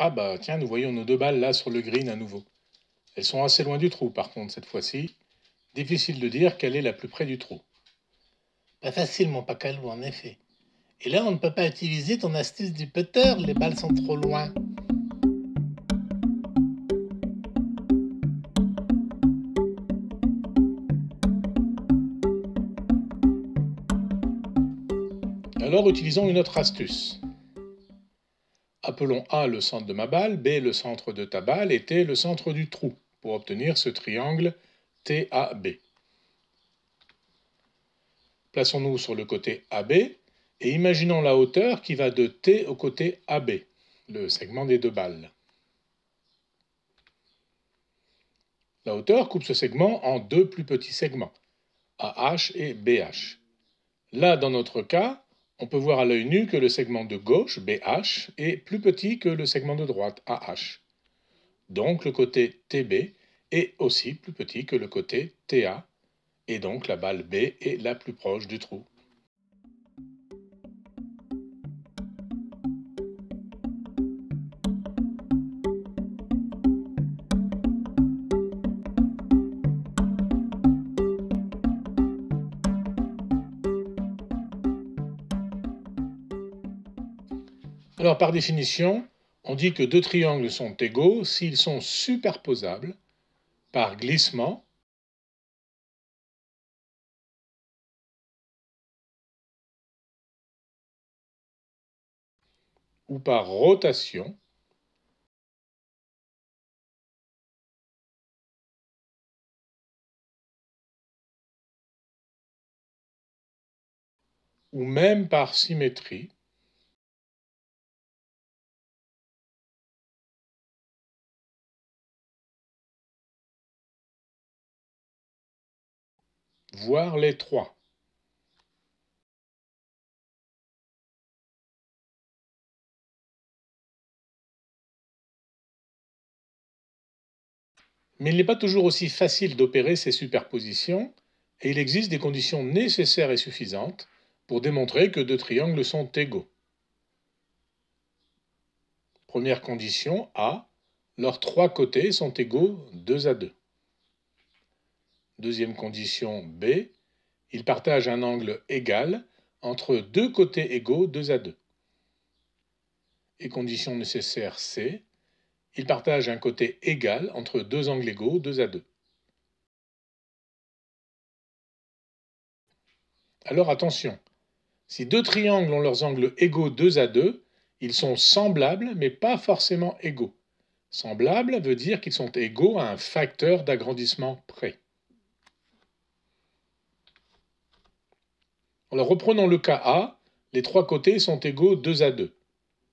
Ah bah tiens, nous voyons nos deux balles là sur le green à nouveau. Elles sont assez loin du trou par contre cette fois-ci. Difficile de dire quelle est la plus près du trou. Pas facile, mon pacalou, en effet. Et là, on ne peut pas utiliser ton astuce du putter, les balles sont trop loin. Alors utilisons une autre astuce. Appelons A le centre de ma balle, B le centre de ta balle et T le centre du trou pour obtenir ce triangle TAB. Plaçons-nous sur le côté AB et imaginons la hauteur qui va de T au côté AB, le segment des deux balles. La hauteur coupe ce segment en deux plus petits segments, AH et BH. Là, dans notre cas, on peut voir à l'œil nu que le segment de gauche, BH, est plus petit que le segment de droite, AH. Donc le côté TB est aussi plus petit que le côté TA, et donc la balle B est la plus proche du trou. Alors par définition, on dit que deux triangles sont égaux s'ils sont superposables par glissement ou par rotation ou même par symétrie, voire les trois. Mais il n'est pas toujours aussi facile d'opérer ces superpositions, et il existe des conditions nécessaires et suffisantes pour démontrer que deux triangles sont égaux. Première condition A, leurs trois côtés sont égaux 2 à 2. Deuxième condition B, ils partagent un angle égal entre deux côtés égaux 2 à 2. Et condition nécessaire C, ils partagent un côté égal entre deux angles égaux 2 à 2. Alors attention, si deux triangles ont leurs angles égaux 2 à 2, ils sont semblables mais pas forcément égaux. Semblables veut dire qu'ils sont égaux à un facteur d'agrandissement près. Alors reprenons le cas A, les trois côtés sont égaux 2 à 2.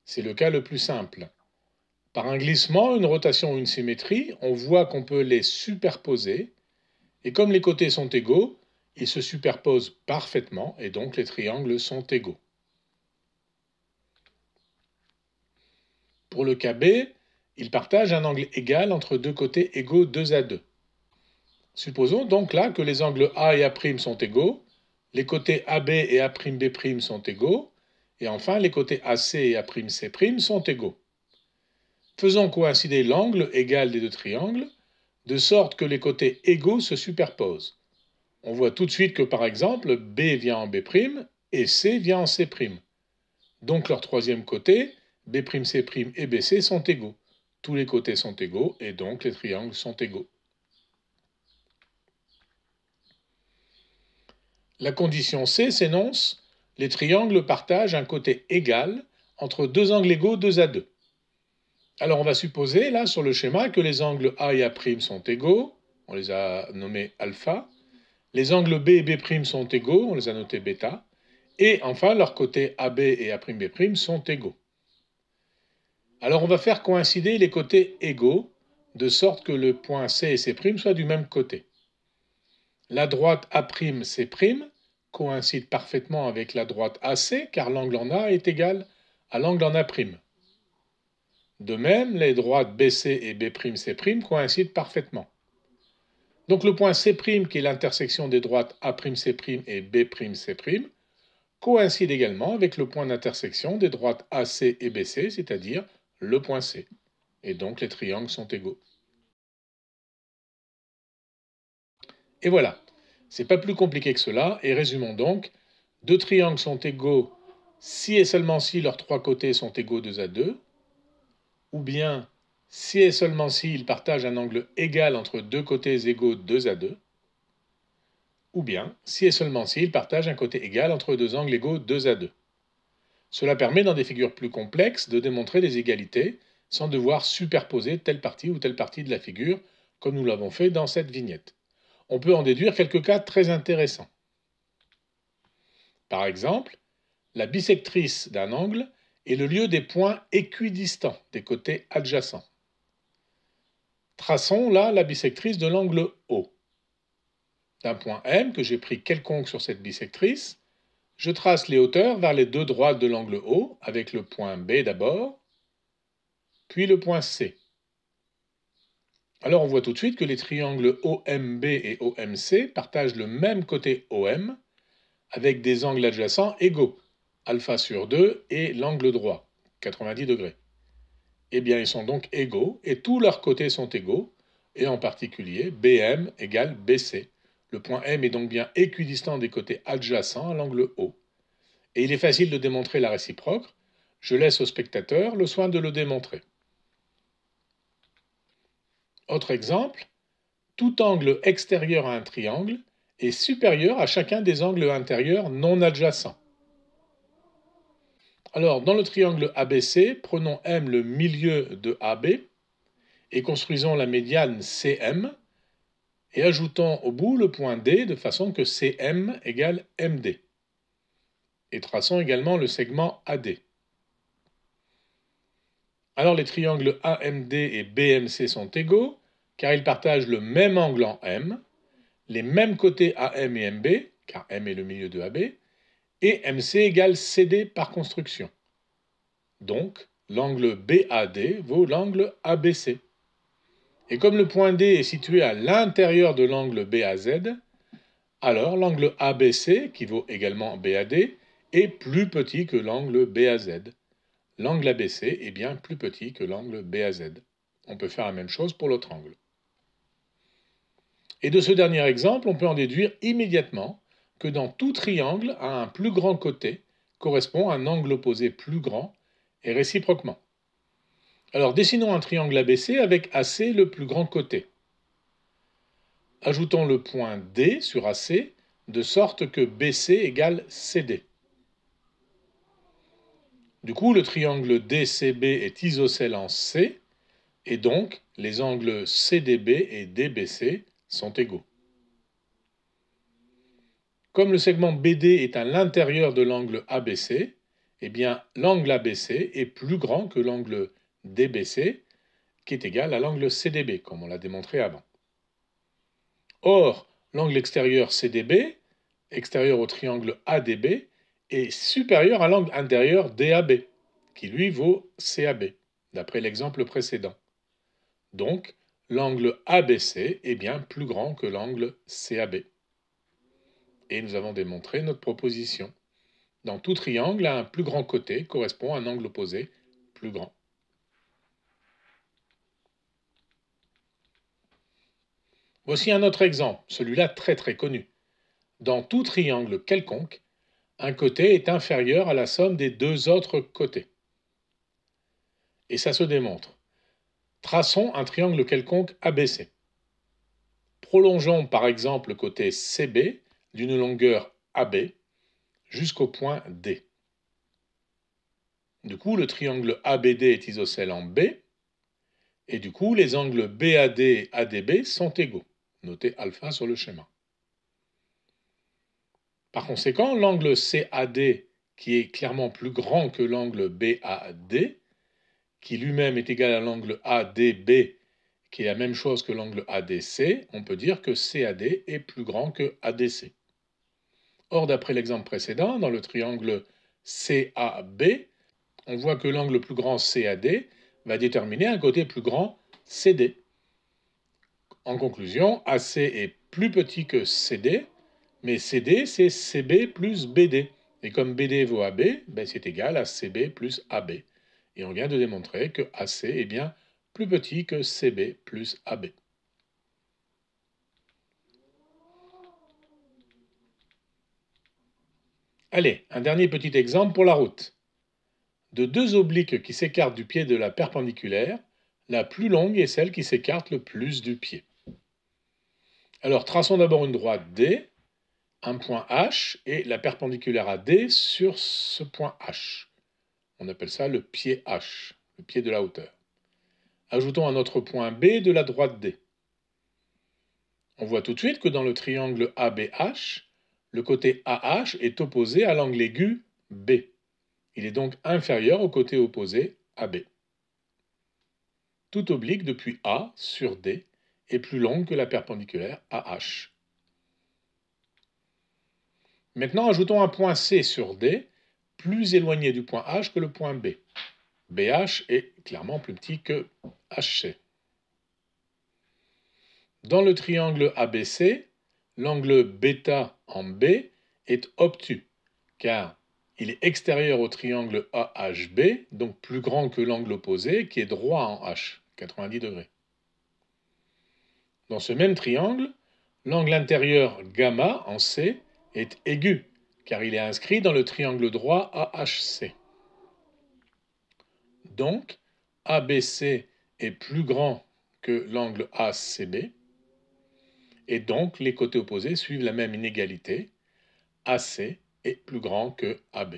C'est le cas le plus simple. Par un glissement, une rotation ou une symétrie, on voit qu'on peut les superposer, et comme les côtés sont égaux, ils se superposent parfaitement, et donc les triangles sont égaux. Pour le cas B, ils partagent un angle égal entre deux côtés égaux 2 à 2. Supposons donc là que les angles A et A' sont égaux, les côtés AB et A'B' sont égaux, et enfin les côtés AC et A'C' sont égaux. Faisons coïncider l'angle égal des deux triangles, de sorte que les côtés égaux se superposent. On voit tout de suite que par exemple B vient en B' et C vient en C'. Donc leur troisième côté, B'C' et BC sont égaux. Tous les côtés sont égaux et donc les triangles sont égaux. La condition C s'énonce: les triangles partagent un côté égal entre deux angles égaux 2 à 2. Alors on va supposer là sur le schéma que les angles A et A' sont égaux, on les a nommés alpha, les angles B et B' sont égaux, on les a notés bêta, et enfin leurs côtés AB et A'B' sont égaux. Alors on va faire coïncider les côtés égaux, de sorte que le point C et C' soient du même côté. La droite A'C' coïncide parfaitement avec la droite AC, car l'angle en A est égal à l'angle en A'. De même, les droites BC et B'C' coïncident parfaitement. Donc le point C', qui est l'intersection des droites A'C' et B'C', coïncide également avec le point d'intersection des droites AC et BC, c'est-à-dire le point C. Et donc les triangles sont égaux. Et voilà, c'est pas plus compliqué que cela, et résumons donc, deux triangles sont égaux si et seulement si leurs trois côtés sont égaux 2 à 2, ou bien si et seulement si ils partagent un angle égal entre deux côtés égaux 2 à 2, ou bien si et seulement si ils partagent un côté égal entre deux angles égaux 2 à 2. Cela permet dans des figures plus complexes de démontrer des égalités sans devoir superposer telle partie ou telle partie de la figure, comme nous l'avons fait dans cette vignette. On peut en déduire quelques cas très intéressants. Par exemple, la bisectrice d'un angle est le lieu des points équidistants des côtés adjacents. Traçons là la bisectrice de l'angle O. D'un point M que j'ai pris quelconque sur cette bisectrice, je trace les hauteurs vers les deux droites de l'angle O, avec le point B d'abord, puis le point C. Alors on voit tout de suite que les triangles OMB et OMC partagent le même côté OM, avec des angles adjacents égaux, alpha sur 2 et l'angle droit, 90 degrés. Eh bien, ils sont donc égaux, et tous leurs côtés sont égaux, et en particulier, BM égale BC. Le point M est donc bien équidistant des côtés adjacents à l'angle O. Et il est facile de démontrer la réciproque. Je laisse au spectateur le soin de le démontrer. Autre exemple, tout angle extérieur à un triangle est supérieur à chacun des angles intérieurs non adjacents. Alors, dans le triangle ABC, prenons M le milieu de AB et construisons la médiane CM et ajoutons au bout le point D de façon que CM égale MD. Et traçons également le segment AD. Alors les triangles AMD et BMC sont égaux car ils partagent le même angle en M, les mêmes côtés AM et MB, car M est le milieu de AB, et MC égale CD par construction. Donc, l'angle BAD vaut l'angle ABC. Et comme le point D est situé à l'intérieur de l'angle BAZ, alors l'angle ABC, qui vaut également BAD, est plus petit que l'angle BAZ. L'angle ABC est bien plus petit que l'angle BAZ. On peut faire la même chose pour l'autre angle. Et de ce dernier exemple, on peut en déduire immédiatement que dans tout triangle à un plus grand côté correspond un angle opposé plus grand et réciproquement. Alors dessinons un triangle ABC avec AC le plus grand côté. Ajoutons le point D sur AC de sorte que BC égale CD. Du coup, le triangle DCB est isocèle en C, et donc les angles CDB et DBC sont égaux. Comme le segment BD est à l'intérieur de l'angle ABC, eh bien l'angle ABC est plus grand que l'angle DBC, qui est égal à l'angle CDB, comme on l'a démontré avant. Or, l'angle extérieur CDB, extérieur au triangle ADB, est supérieur à l'angle intérieur DAB, qui lui vaut CAB, d'après l'exemple précédent. Donc, l'angle ABC est bien plus grand que l'angle CAB. Et nous avons démontré notre proposition. Dans tout triangle, à un plus grand côté correspond un angle opposé plus grand. Voici un autre exemple, celui-là très connu. Dans tout triangle quelconque, un côté est inférieur à la somme des deux autres côtés. Et ça se démontre. Traçons un triangle quelconque ABC. Prolongeons par exemple le côté CB d'une longueur AB jusqu'au point D. Du coup, le triangle ABD est isocèle en B, et du coup, les angles BAD et ADB sont égaux. Notez alpha sur le schéma. Par conséquent, l'angle CAD, qui est clairement plus grand que l'angle BAD, qui lui-même est égal à l'angle ADB, qui est la même chose que l'angle ADC, on peut dire que CAD est plus grand que ADC. Or, d'après l'exemple précédent, dans le triangle CAB, on voit que l'angle plus grand CAD va déterminer un côté plus grand CD. En conclusion, AC est plus petit que CD, mais CD c'est CB plus BD. Et comme BD vaut AB, ben c'est égal à CB plus AB. Et on vient de démontrer que AC est bien plus petit que CB plus AB. Allez, un dernier petit exemple pour la route. De deux obliques qui s'écartent du pied de la perpendiculaire, la plus longue est celle qui s'écarte le plus du pied. Alors traçons d'abord une droite D, un point H et la perpendiculaire à D sur ce point H. On appelle ça le pied H, le pied de la hauteur. Ajoutons un autre point B de la droite D. On voit tout de suite que dans le triangle ABH, le côté AH est opposé à l'angle aigu B. Il est donc inférieur au côté opposé AB. Tout oblique depuis A sur D est plus longue que la perpendiculaire AH. Maintenant, ajoutons un point C sur D, plus éloigné du point H que le point B. BH est clairement plus petit que HC. Dans le triangle ABC, l'angle β en B est obtus, car il est extérieur au triangle AHB, donc plus grand que l'angle opposé, qui est droit en H, 90 degrés. Dans ce même triangle, l'angle intérieur gamma en C est aigu, car il est inscrit dans le triangle droit AHC. Donc, ABC est plus grand que l'angle ACB, et donc les côtés opposés suivent la même inégalité. AC est plus grand que AB.